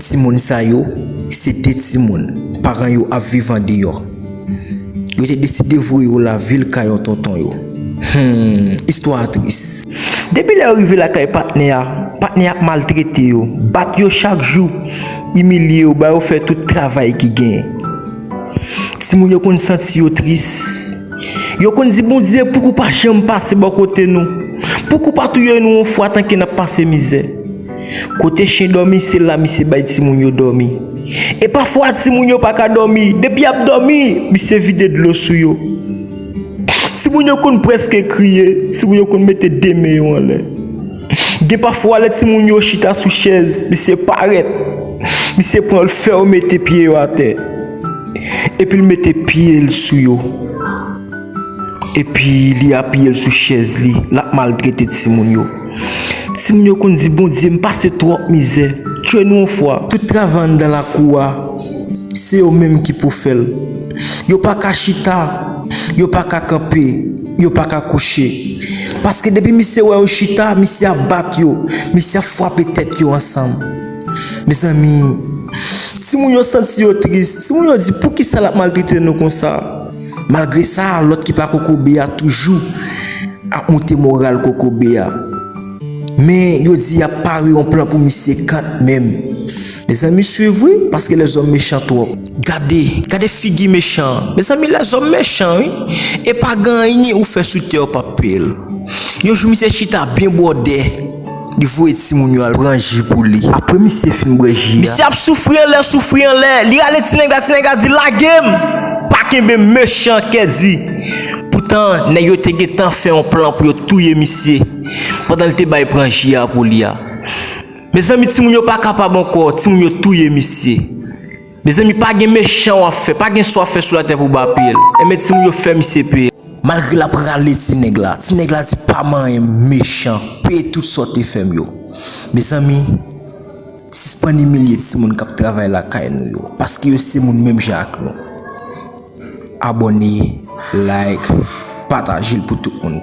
ti moun sa yo, c'était ti moun, parents yo a vivant dehors. Yo te décidé vouer la ville kayon tonton yo. Histoire triste. Depuis l'arrivée la kay partenaire maltraité yo, bat yo chaque jour, humilié yo, ba yo fait tout travail qui gagne. Si moun yo kon senti yo triste, yo kon di bon Dieu pourquoi pas jamais passer bon côté nous. Pourquoi pas touyer nous une fois tant que n'a passé misère. Côté chien dormi, c'est là monsieur bay ti moun yo dormi. Et parfois ti moun yo pas ka dormi, depuis ap dormi, monsieur vide de l'eau sou yo. Si moun yo kon presque crier, si moun yo kon mette des mains en l'air. Gen parfois les ti moun yo chita sous chaise, monsieur paraît. Monsieur prend le fer mette pied à terre. Et puis il mette pied sous yo. Et puis il a pied sous chaise li, la maltraité ti moun yo. Si moun yo kon di bon Dieu m'passe trop misère, tuez nous une fois. Tout travail dans la cour, c'est eux même qui pour faire. Yo pas ka chita, yo pas ka camper, yo pas ka coucher. Parce que depuis monsieur ouais au chita, monsieur a bat yo, monsieur a frappé tête yo ensemble. Mes amis, si moun yo senti yo triste, si moun yo dit pour qui ça la maltraité nous comme ça. Malgré ça, l'autre qui pas kokobé a toujours a monter moral kokobé a. Mais yo dit y a paré un plan pour monsieur quand même. Mes amis suivez parce que les hommes méchants trop. Gardez figui méchants. Mes amis les hommes méchants oui. Et pas gagner ou faire soutenir papier. Yo jou monsieur chita bien bordé. Il faut être si moun yo al branji pour lui. Après monsieur fin branji. Monsieur a souffrir l'air. Li ale Sénégal dit la game. Pas kembe méchant qu'elle dit. Pourtant, nèg yo te getan fait un plan pour yo touyer monsieur. Pendant le te bay branji pour lui. Mes amis, si moun yo pas capable encore, si moun yo touye monsieur. Mes amis, pas gen méchant à faire, pas gen soit fait sur la terre pour bapel. Et mais si moun yo fait monsieur paye. Malgré la pralé Sénégal dit pas man méchant, paye toutes sortes de femmes yo. Mes amis, si pas ni milliers de moun qui travaille la caille nous yo parce que yo c'est moun même Jacques. Abonnez, like, partagez pour tout le monde.